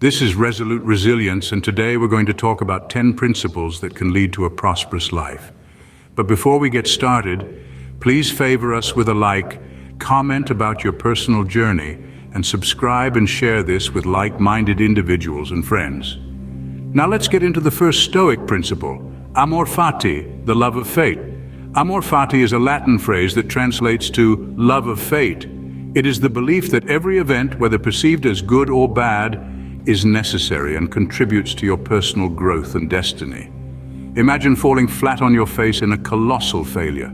This is Resolute Resilience, and today we're going to talk about 10 principles that can lead to a prosperous life. But before we get started, please favor us with a like, comment about your personal journey, and subscribe and share this with like-minded individuals and friends. Now let's get into the first Stoic principle, amor fati, the love of fate. Amor fati is a Latin phrase that translates to love of fate. It is the belief that every event, whether perceived as good or bad, is necessary and contributes to your personal growth and destiny. Imagine falling flat on your face in a colossal failure.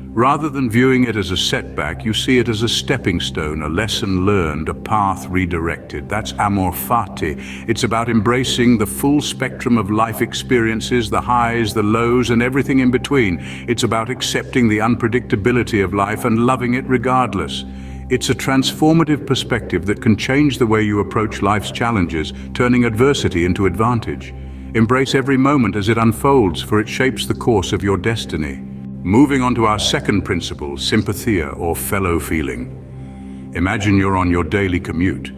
Rather than viewing it as a setback, you see it as a stepping stone, a lesson learned, a path redirected. That's amor fati. It's about embracing the full spectrum of life experiences, the highs, the lows, and everything in between. It's about accepting the unpredictability of life and loving it regardless. It's a transformative perspective that can change the way you approach life's challenges, turning adversity into advantage. Embrace every moment as it unfolds, for it shapes the course of your destiny. Moving on to our second principle, sympathia, or fellow feeling. Imagine you're on your daily commute.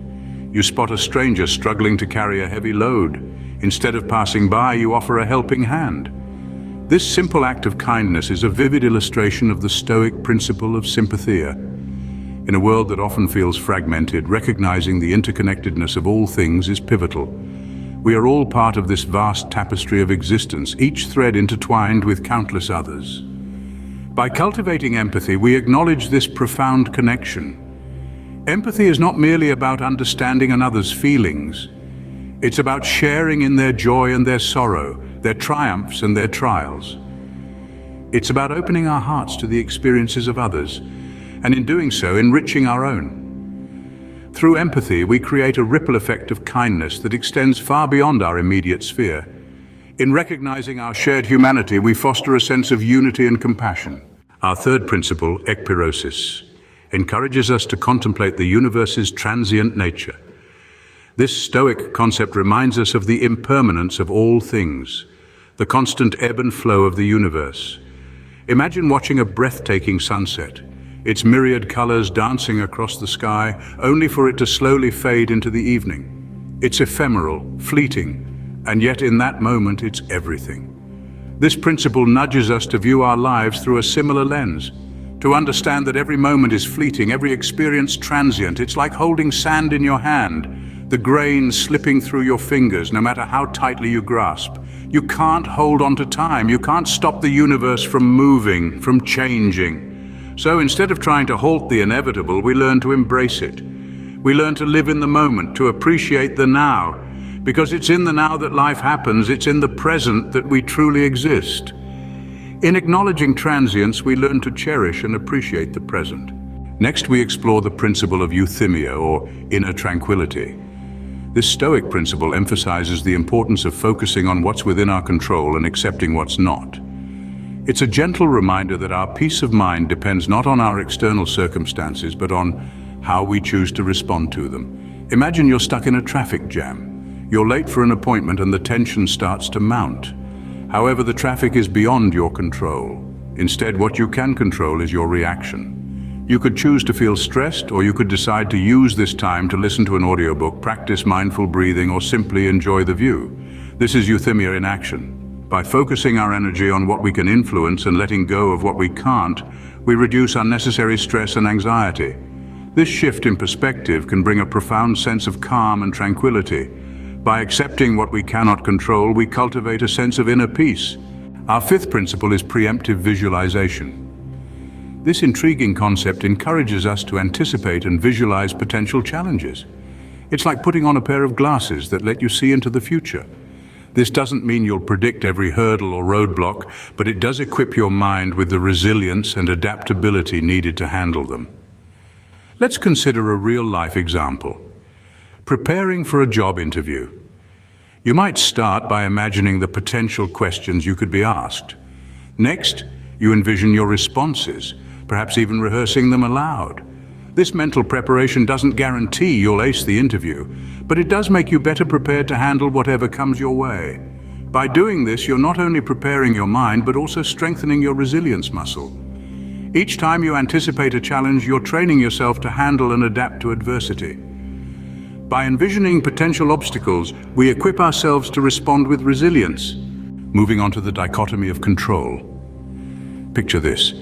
You spot a stranger struggling to carry a heavy load. Instead of passing by, you offer a helping hand. This simple act of kindness is a vivid illustration of the Stoic principle of sympathia. In a world that often feels fragmented, recognizing the interconnectedness of all things is pivotal. We are all part of this vast tapestry of existence, each thread intertwined with countless others. By cultivating empathy, we acknowledge this profound connection. Empathy is not merely about understanding another's feelings. It's about sharing in their joy and their sorrow, their triumphs and their trials. It's about opening our hearts to the experiences of others, and in doing so, enriching our own. Through empathy, we create a ripple effect of kindness that extends far beyond our immediate sphere. In recognizing our shared humanity, we foster a sense of unity and compassion. Our third principle, ekpyrosis, encourages us to contemplate the universe's transient nature. This Stoic concept reminds us of the impermanence of all things, the constant ebb and flow of the universe. Imagine watching a breathtaking sunset, its myriad colors dancing across the sky, only for it to slowly fade into the evening. It's ephemeral, fleeting, and yet in that moment it's everything. This principle nudges us to view our lives through a similar lens, to understand that every moment is fleeting, every experience transient. It's like holding sand in your hand, the grains slipping through your fingers, no matter how tightly you grasp. You can't hold on to time. You can't stop the universe from moving, from changing. So instead of trying to halt the inevitable, we learn to embrace it. We learn to live in the moment, to appreciate the now, because it's in the now that life happens, it's in the present that we truly exist. In acknowledging transience, we learn to cherish and appreciate the present. Next, we explore the principle of euthymia, or inner tranquility. This Stoic principle emphasizes the importance of focusing on what's within our control and accepting what's not. It's a gentle reminder that our peace of mind depends not on our external circumstances, but on how we choose to respond to them. Imagine you're stuck in a traffic jam. You're late for an appointment and the tension starts to mount. However, the traffic is beyond your control. Instead, what you can control is your reaction. You could choose to feel stressed, or you could decide to use this time to listen to an audiobook, practice mindful breathing, or simply enjoy the view. This is euthymia in action. By focusing our energy on what we can influence and letting go of what we can't, we reduce unnecessary stress and anxiety. This shift in perspective can bring a profound sense of calm and tranquility. By accepting what we cannot control, we cultivate a sense of inner peace. Our fifth principle is preemptive visualization. This intriguing concept encourages us to anticipate and visualize potential challenges. It's like putting on a pair of glasses that let you see into the future. This doesn't mean you'll predict every hurdle or roadblock, but it does equip your mind with the resilience and adaptability needed to handle them. Let's consider a real-life example. Preparing for a job interview. You might start by imagining the potential questions you could be asked. Next, you envision your responses, perhaps even rehearsing them aloud. This mental preparation doesn't guarantee you'll ace the interview, but it does make you better prepared to handle whatever comes your way. By doing this, you're not only preparing your mind, but also strengthening your resilience muscle. Each time you anticipate a challenge, you're training yourself to handle and adapt to adversity. By envisioning potential obstacles, we equip ourselves to respond with resilience. Moving on to the dichotomy of control. Picture this.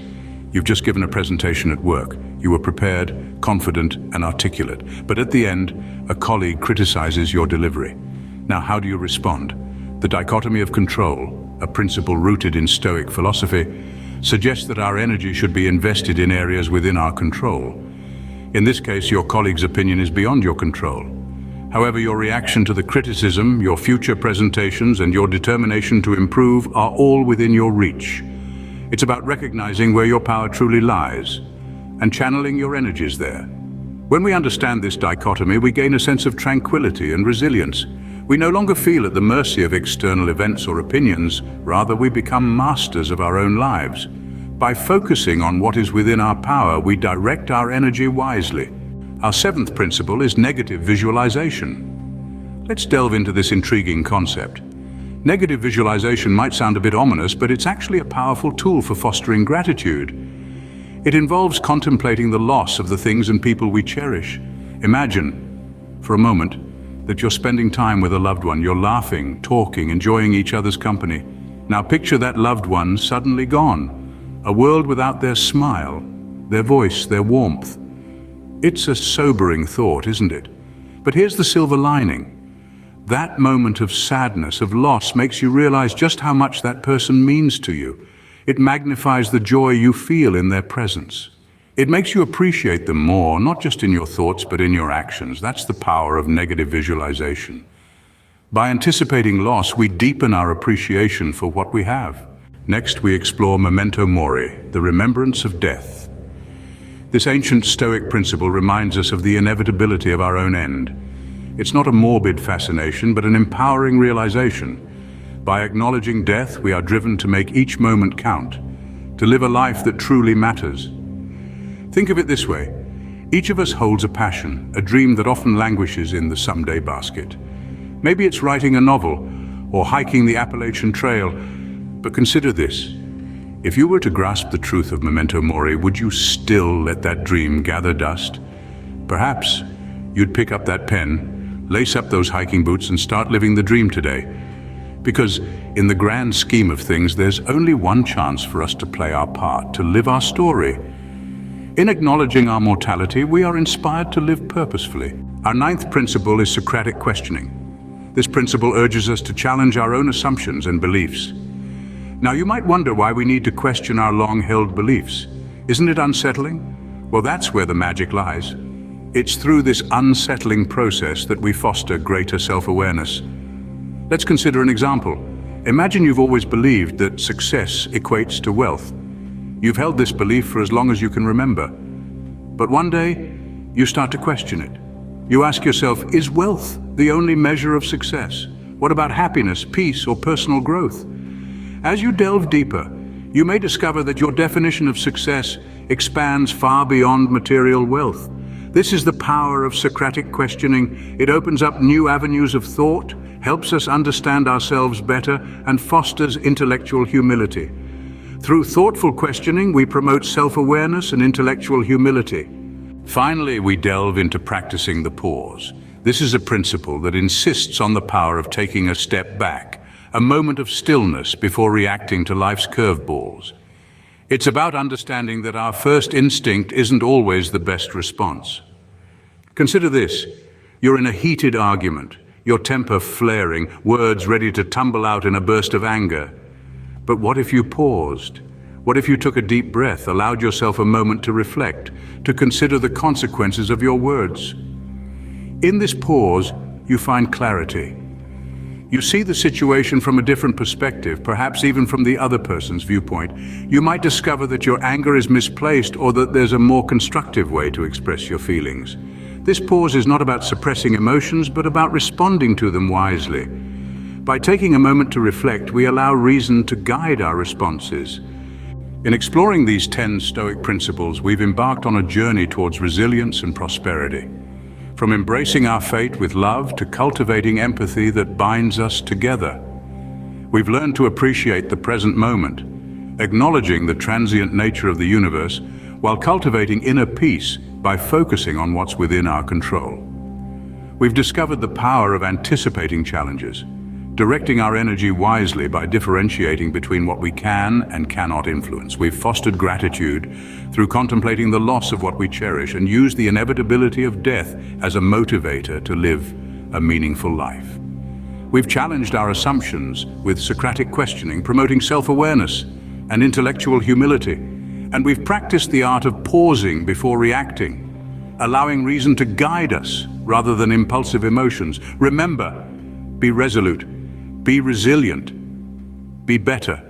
You've just given a presentation at work. You were prepared, confident, and articulate. But at the end, a colleague criticizes your delivery. Now, how do you respond? The dichotomy of control, a principle rooted in Stoic philosophy, suggests that our energy should be invested in areas within our control. In this case, your colleague's opinion is beyond your control. However, your reaction to the criticism, your future presentations, and your determination to improve are all within your reach. It's about recognizing where your power truly lies and channeling your energies there. When we understand this dichotomy, we gain a sense of tranquility and resilience. We no longer feel at the mercy of external events or opinions. Rather, we become masters of our own lives. By focusing on what is within our power, we direct our energy wisely. Our seventh principle is negative visualization. Let's delve into this intriguing concept. Negative visualization might sound a bit ominous, but it's actually a powerful tool for fostering gratitude. It involves contemplating the loss of the things and people we cherish. Imagine, for a moment, that you're spending time with a loved one. You're laughing, talking, enjoying each other's company. Now picture that loved one suddenly gone. A world without their smile, their voice, their warmth. It's a sobering thought, isn't it? But here's the silver lining. That moment of sadness, of loss, makes you realize just how much that person means to you. It magnifies the joy you feel in their presence. It makes you appreciate them more, not just in your thoughts, but in your actions. That's the power of negative visualization. By anticipating loss, we deepen our appreciation for what we have. Next, we explore memento mori, the remembrance of death. This ancient Stoic principle reminds us of the inevitability of our own end. It's not a morbid fascination, but an empowering realization. By acknowledging death, we are driven to make each moment count, to live a life that truly matters. Think of it this way. Each of us holds a passion, a dream that often languishes in the someday basket. Maybe it's writing a novel or hiking the Appalachian Trail. But consider this. If you were to grasp the truth of memento mori, would you still let that dream gather dust? Perhaps you'd pick up that pen, lace up those hiking boots, and start living the dream today. Because in the grand scheme of things, there's only one chance for us to play our part, to live our story. In acknowledging our mortality, we are inspired to live purposefully. Our ninth principle is Socratic questioning. This principle urges us to challenge our own assumptions and beliefs. Now, you might wonder why we need to question our long-held beliefs. Isn't it unsettling? Well, that's where the magic lies. It's through this unsettling process that we foster greater self-awareness. Let's consider an example. Imagine you've always believed that success equates to wealth. You've held this belief for as long as you can remember. But one day, you start to question it. You ask yourself, is wealth the only measure of success? What about happiness, peace, or personal growth? As you delve deeper, you may discover that your definition of success expands far beyond material wealth. This is the power of Socratic questioning. It opens up new avenues of thought, helps us understand ourselves better, and fosters intellectual humility. Through thoughtful questioning, we promote self-awareness and intellectual humility. Finally, we delve into practicing the pause. This is a principle that insists on the power of taking a step back, a moment of stillness before reacting to life's curveballs. It's about understanding that our first instinct isn't always the best response. Consider this. You're in a heated argument, your temper flaring, words ready to tumble out in a burst of anger. But what if you paused? What if you took a deep breath, allowed yourself a moment to reflect, to consider the consequences of your words? In this pause, you find clarity. You see the situation from a different perspective, perhaps even from the other person's viewpoint. You might discover that your anger is misplaced or that there's a more constructive way to express your feelings. This pause is not about suppressing emotions, but about responding to them wisely. By taking a moment to reflect, we allow reason to guide our responses. In exploring these 10 Stoic principles, we've embarked on a journey towards resilience and prosperity. From embracing our fate with love to cultivating empathy that binds us together. We've learned to appreciate the present moment, acknowledging the transient nature of the universe, while cultivating inner peace by focusing on what's within our control. We've discovered the power of anticipating challenges, directing our energy wisely by differentiating between what we can and cannot influence. We've fostered gratitude through contemplating the loss of what we cherish and used the inevitability of death as a motivator to live a meaningful life. We've challenged our assumptions with Socratic questioning, promoting self-awareness and intellectual humility. And we've practiced the art of pausing before reacting, allowing reason to guide us rather than impulsive emotions. Remember, be resolute, be resilient, be better.